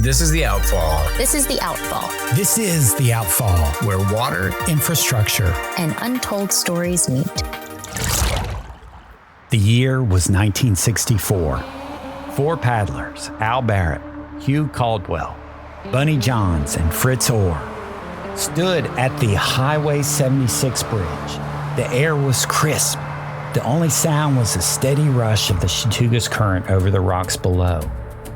This is the Outfall. This is the Outfall. This is the Outfall, where water, infrastructure, and untold stories meet. The year was 1964. Four paddlers, Al Barrett, Hugh Caldwell, Bunny Johns, and Fritz Orr, stood at the Highway 76 bridge. The air was crisp. The only sound was the steady rush of the Chattooga's current over the rocks below.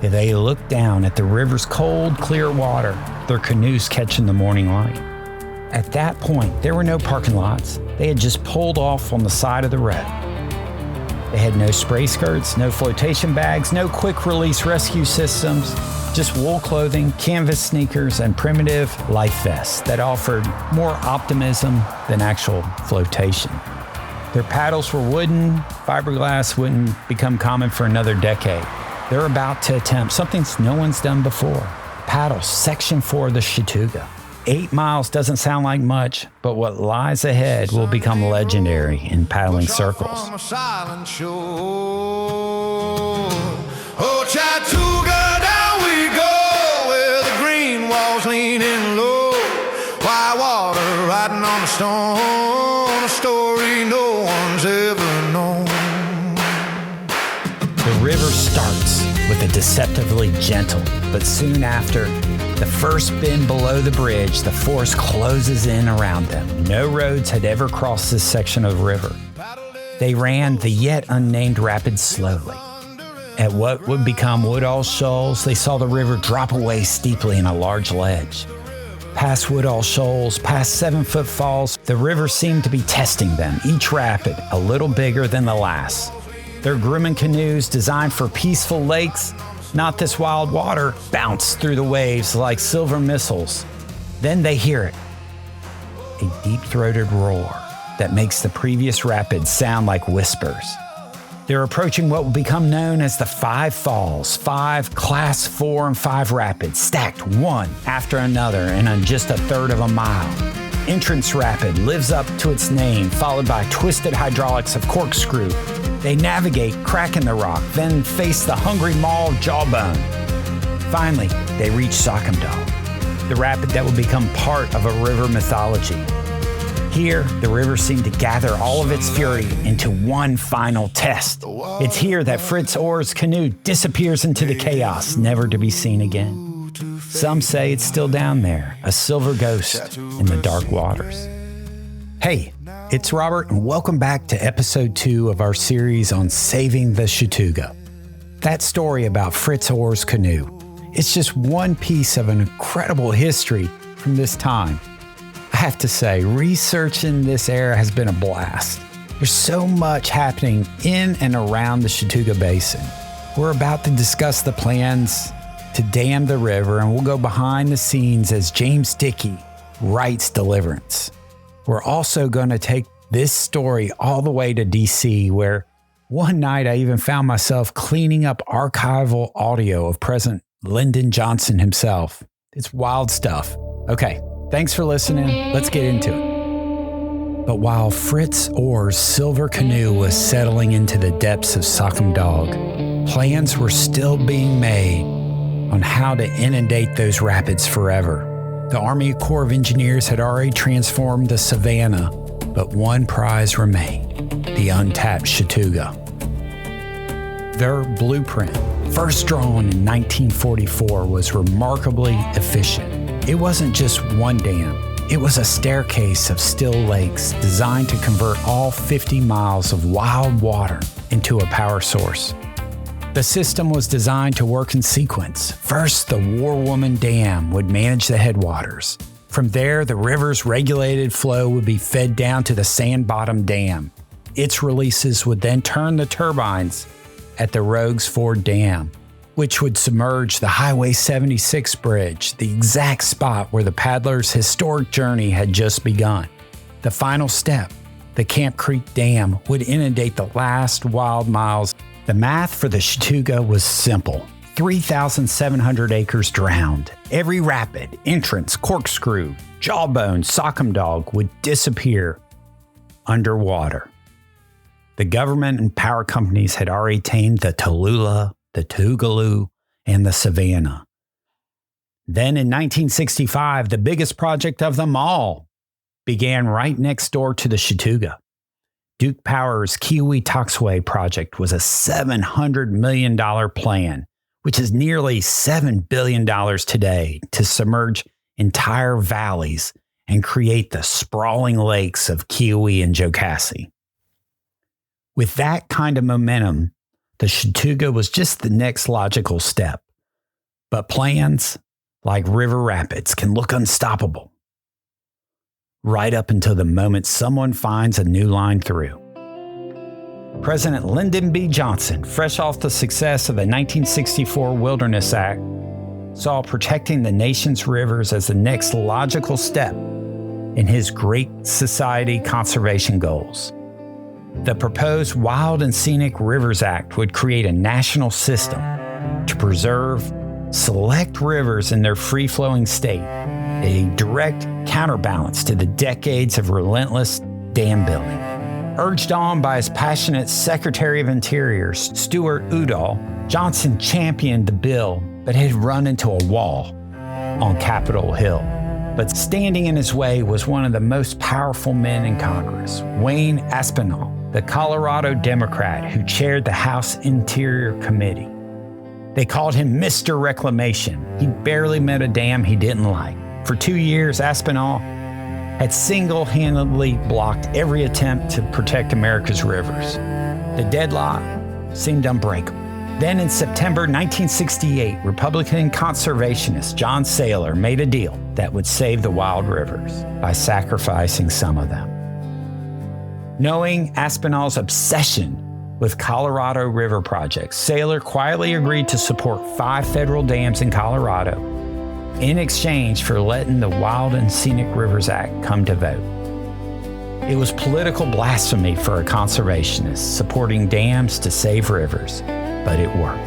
They looked down at the river's cold, clear water, their canoes catching the morning light. At that point, there were no parking lots. They had just pulled off on the side of the road. They had no spray skirts, no flotation bags, no quick-release rescue systems, just wool clothing, canvas sneakers, and primitive life vests that offered more optimism than actual flotation. Their paddles were wooden. Fiberglass wouldn't become common for another decade. They're about to attempt something no one's done before. Paddle Section 4 of the Chattooga. 8 miles doesn't sound like much, but what lies ahead will become legendary in paddling circles. Oh, Chattooga, down we go, where the green walls leaning low. White water riding on the stone, a story no one's ever known. The river starts with a deceptively gentle, but soon after, the first bend below the bridge, the forest closes in around them. No roads had ever crossed this section of the river. They ran the yet unnamed rapids slowly. At what would become Woodall Shoals, they saw the river drop away steeply in a large ledge. Past Woodall Shoals, past 7-foot falls, the river seemed to be testing them, each rapid a little bigger than the last. Their grooming canoes, designed for peaceful lakes, not this wild water, bounce through the waves like silver missiles. Then they hear it, a deep-throated roar that makes the previous rapids sound like whispers. They're approaching what will become known as the 5 Falls, 5 Class 4 and 5 rapids, stacked one after another in just a third of a mile. Entrance Rapid lives up to its name, followed by twisted hydraulics of Corkscrew. They navigate, cracking the rock, then face the hungry maw of Jawbone. Finally, they reach Sock'em-Dog, the rapid that will become part of a river mythology. Here, the river seemed to gather all of its fury into one final test. It's here that Fritz Orr's canoe disappears into the chaos, never to be seen again. Some say it's still down there, a silver ghost in the dark waters. Hey, it's Robert, and welcome back to episode 2 of our series on saving the Chattooga. That story about Fritz Orr's canoe, it's just one piece of an incredible history from this time. I have to say, researching this era has been a blast. There's so much happening in and around the Chattooga Basin. We're about to discuss the plans to dam the river, and we'll go behind the scenes as James Dickey writes Deliverance. We're also going to take this story all the way to DC, where one night I even found myself cleaning up archival audio of President Lyndon Johnson himself. It's wild stuff. Okay, thanks for listening. Let's get into it. But while Fritz Orr's silver canoe was settling into the depths of Sock'em-Dog, plans were still being made on how to inundate those rapids forever. The Army Corps of Engineers had already transformed the Savannah, but one prize remained, the untapped Chattooga. Their blueprint, first drawn in 1944, was remarkably efficient. It wasn't just one dam. It was a staircase of still lakes designed to convert all 50 miles of wild water into a power source. The system was designed to work in sequence. First, the War Woman Dam would manage the headwaters. From there, the river's regulated flow would be fed down to the Sand Bottom Dam. Its releases would then turn the turbines at the Rogues Ford Dam, which would submerge the Highway 76 bridge, the exact spot where the paddlers' historic journey had just begun. The final step, the Camp Creek Dam, would inundate the last wild miles. The math for the Chattooga was simple. 3,700 acres drowned. Every rapid, entrance, Corkscrew, Jawbone, Sock'em-Dog would disappear underwater. The government and power companies had already tamed the Tallulah, the Tougaloo, and the Savannah. Then in 1965, the biggest project of them all began right next door to the Chattooga. Duke Power's Keowee-Toxway project was a $700 million plan, which is nearly $7 billion today, to submerge entire valleys and create the sprawling lakes of Keowee and Jocassee. With that kind of momentum, the Chattooga was just the next logical step. But plans, like River Rapids, can look unstoppable, right up until the moment someone finds a new line through. President Lyndon B. Johnson, fresh off the success of the 1964 Wilderness Act, saw protecting the nation's rivers as the next logical step in his Great Society conservation goals. The proposed Wild and Scenic Rivers Act would create a national system to preserve select rivers in their free-flowing state, a direct counterbalance to the decades of relentless dam building. Urged on by his passionate Secretary of Interior, Stuart Udall, Johnson championed the bill, but had run into a wall on Capitol Hill. But standing in his way was one of the most powerful men in Congress, Wayne Aspinall, the Colorado Democrat who chaired the House Interior Committee. They called him Mr. Reclamation. He barely met a dam he didn't like. For 2 years, Aspinall had single-handedly blocked every attempt to protect America's rivers. The deadlock seemed unbreakable. Then in September 1968, Republican conservationist John Saylor made a deal that would save the wild rivers by sacrificing some of them. Knowing Aspinall's obsession with Colorado River projects, Saylor quietly agreed to support 5 federal dams in Colorado in exchange for letting the Wild and Scenic Rivers Act come to vote. It was political blasphemy for a conservationist supporting dams to save rivers, but it worked.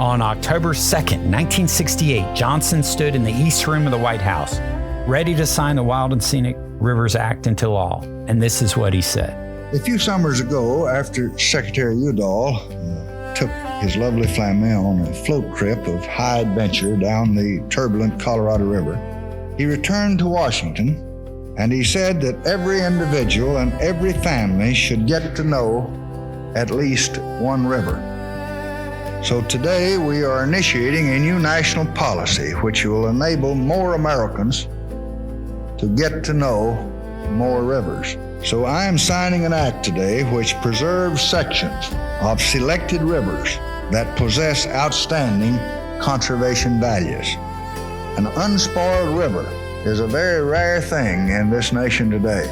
On October 2nd, 1968, Johnson stood in the East Room of the White House, ready to sign the Wild and Scenic Rivers Act into law, and this is what he said. A few summers ago, after Secretary Udall took his lovely family on a float trip of high adventure down the turbulent Colorado River, he returned to Washington, and he said that every individual and every family should get to know at least one river. So today we are initiating a new national policy which will enable more Americans to get to know more rivers. So I am signing an act today which preserves sections of selected rivers that possess outstanding conservation values. An unspoiled river is a very rare thing in this nation today.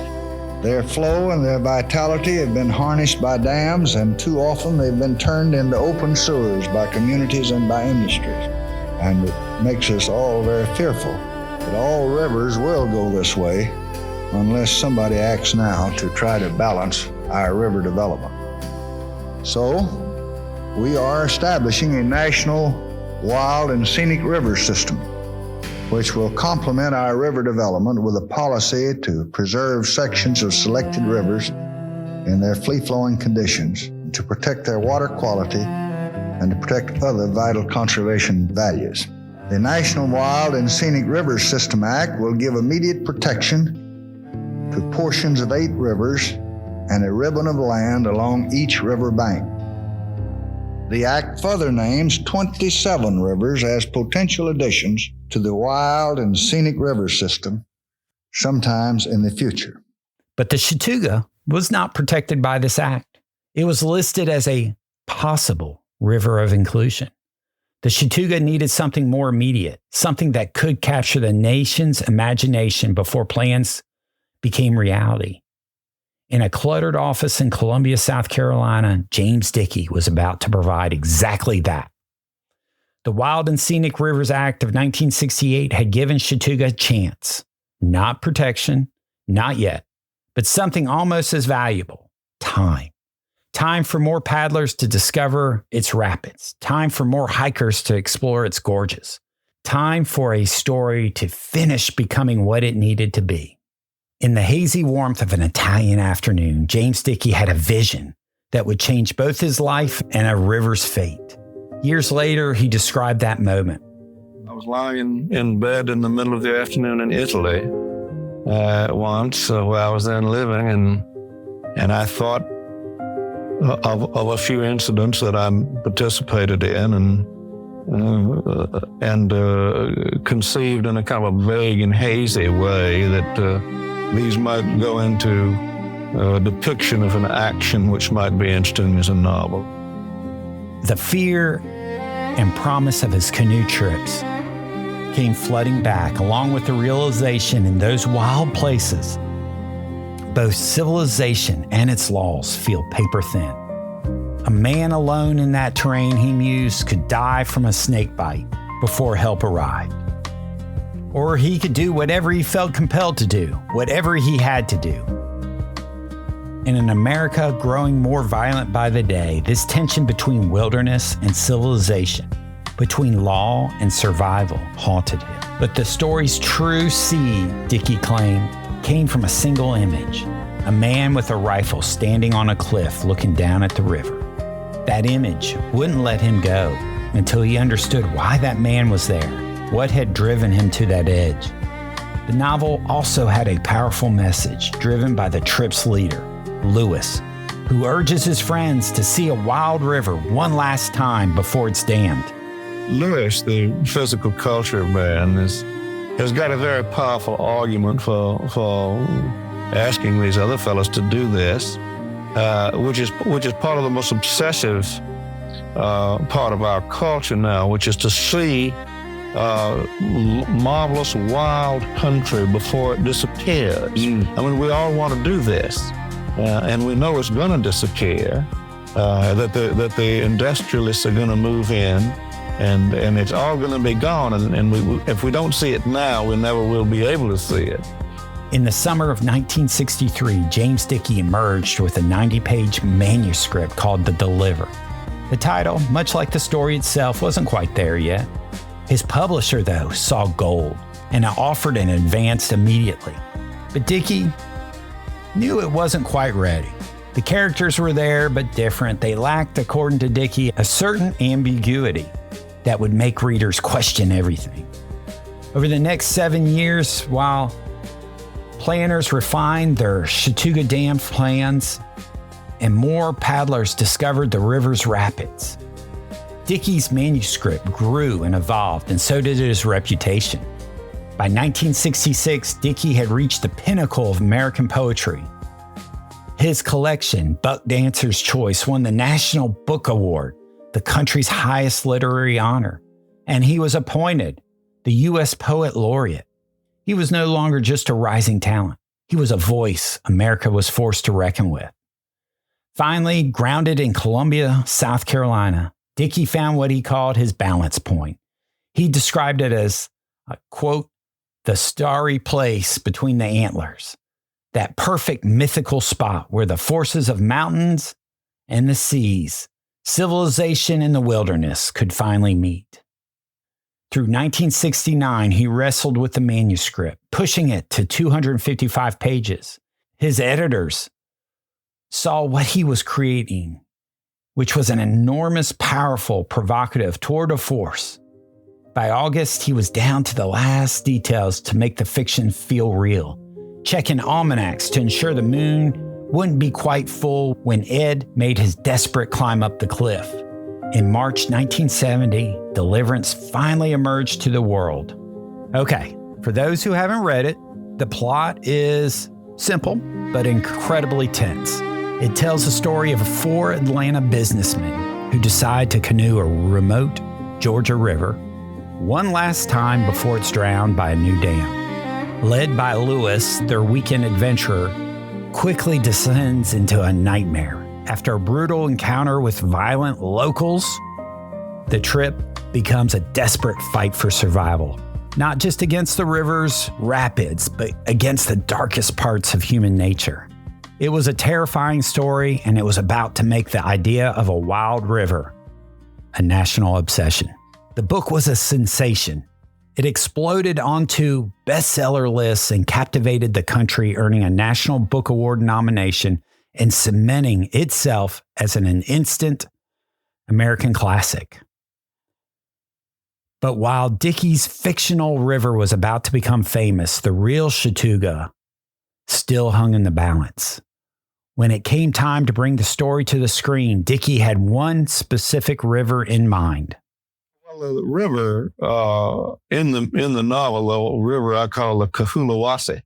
Their flow and their vitality have been harnessed by dams, and too often they've been turned into open sewers by communities and by industries. And it makes us all very fearful that all rivers will go this way unless somebody acts now to try to balance our river development. So, we are establishing a national wild and scenic river system, which will complement our river development with a policy to preserve sections of selected rivers in their free-flowing conditions, to protect their water quality, and to protect other vital conservation values. The National Wild and Scenic Rivers System Act will give immediate protection to portions of 8 rivers and a ribbon of land along each river bank. The Act further names 27 rivers as potential additions to the Wild and Scenic River System sometimes in the future. But the Chattooga was not protected by this act. It was listed as a possible river of inclusion. The Chattooga needed something more immediate, something that could capture the nation's imagination before plans became reality. In a cluttered office in Columbia, South Carolina, James Dickey was about to provide exactly that. The Wild and Scenic Rivers Act of 1968 had given Chattooga a chance. Not protection, not yet, but something almost as valuable: time. Time for more paddlers to discover its rapids. Time for more hikers to explore its gorges. Time for a story to finish becoming what it needed to be. In the hazy warmth of an Italian afternoon, James Dickey had a vision that would change both his life and a river's fate. Years later, he described that moment. I was lying in bed in the middle of the afternoon in Italy once where I was then living, and I thought of a few incidents that I participated in and conceived in a kind of a vague and hazy way that these might go into a depiction of an action which might be interesting as a novel. The fear and promise of his canoe trips came flooding back, along with the realization in those wild places, both civilization and its laws feel paper thin. A man alone in that terrain, he mused, could die from a snake bite before help arrived. Or he could do whatever he felt compelled to do, whatever he had to do. In an America growing more violent by the day, this tension between wilderness and civilization, between law and survival, haunted him. But the story's true seed, Dickey claimed, came from a single image, a man with a rifle standing on a cliff looking down at the river. That image wouldn't let him go until he understood why that man was there, what had driven him to that edge. The novel also had a powerful message driven by the trip's leader, Lewis, who urges his friends to see a wild river one last time before it's dammed. Lewis, the physical culture man, has got a very powerful argument for asking these other fellows to do this, which is part of the most obsessive part of our culture now, which is to see marvelous wild country before it disappears. I mean, we all want to do this, and we know it's going to disappear. That the industrialists are going to move in. And it's all going to be gone. And if we don't see it now, we never will be able to see it. In the summer of 1963, James Dickey emerged with a 90-page manuscript called The Deliver. The title, much like the story itself, wasn't quite there yet. His publisher, though, saw gold and offered an advance immediately. But Dickey knew it wasn't quite ready. The characters were there, but different. They lacked, according to Dickey, a certain ambiguity that would make readers question everything. Over the next 7 years, while planners refined their Chattooga Dam plans and more paddlers discovered the river's rapids, Dickey's manuscript grew and evolved, and so did his reputation. By 1966, Dickey had reached the pinnacle of American poetry. His collection, Buck Dancer's Choice, won the National Book Award, the country's highest literary honor, and he was appointed the U.S. Poet Laureate. He was no longer just a rising talent. He was a voice America was forced to reckon with. Finally, grounded in Columbia, South Carolina, Dickey found what he called his balance point. He described it as, quote, the starry place between the antlers, that perfect mythical spot where the forces of mountains and the seas, civilization and the wilderness could finally meet. Through 1969, he wrestled with the manuscript, pushing it to 255 pages. His editors saw what he was creating, which was an enormous, powerful, provocative tour de force. By August, he was down to the last details to make the fiction feel real, checking almanacs to ensure the moon wouldn't be quite full when Ed made his desperate climb up the cliff. In March 1970, Deliverance finally emerged to the world. Okay, for those who haven't read it, the plot is simple, but incredibly tense. It tells the story of 4 Atlanta businessmen who decide to canoe a remote Georgia river one last time before it's drowned by a new dam. Led by Lewis, their weekend adventurer quickly descends into a nightmare. After a brutal encounter with violent locals, the trip becomes a desperate fight for survival, not just against the river's rapids, but against the darkest parts of human nature. It was a terrifying story, and it was about to make the idea of a wild river a national obsession. The book was a sensation. It exploded onto bestseller lists and captivated the country, earning a National Book Award nomination and cementing itself as an instant American classic. But while Dickey's fictional river was about to become famous, the real Chattooga still hung in the balance. When it came time to bring the story to the screen, Dickey had one specific river in mind. Well, the river in the novel, the river I call the Kahulawasi,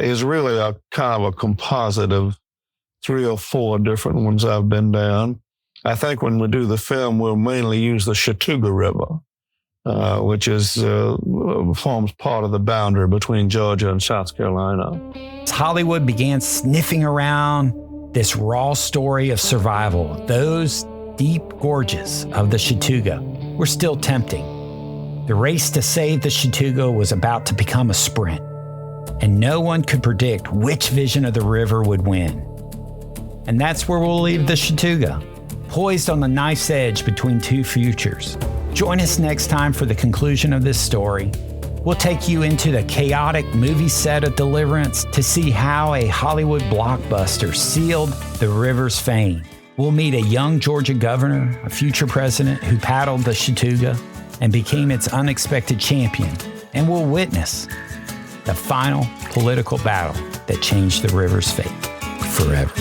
is really a kind of a composite of 3 or 4 different ones I've been down. I think when we do the film, we'll mainly use the Chattooga River, which forms part of the boundary between Georgia and South Carolina. As Hollywood began sniffing around this raw story of survival, those deep gorges of the Chattooga were still tempting. The race to save the Chattooga was about to become a sprint, and no one could predict which vision of the river would win. And that's where we'll leave the Chattooga, poised on the knife's edge between 2 futures. Join us next time for the conclusion of this story. We'll take you into the chaotic movie set of Deliverance to see how a Hollywood blockbuster sealed the river's fame. We'll meet a young Georgia governor, a future president who paddled the Chattooga and became its unexpected champion. And we'll witness the final political battle that changed the river's fate forever.